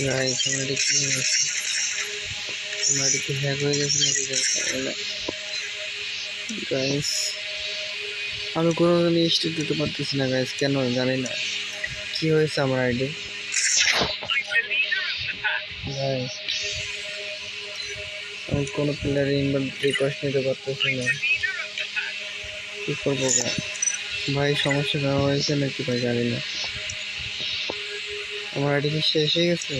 Guys আমার এটা কি হয়েছে? আমার এটা কি হ্যাক হয়ে গেছে নাকি গাইস? আমি কোনো স্টেপ দিতে পারতেছি না গাইস, কেন জানি না কি হয়েছে আমার আইডি। গাইস আমি কোনো প্লেয়ারের ইনভাইট রিকোয়েস্ট নিতে পারতেছি না, কি করবো ভাই? সমস্যা কেন হয়েছে নাকি ভাই জানি না। আমার আইডি কি শেষ হয়ে গেছে?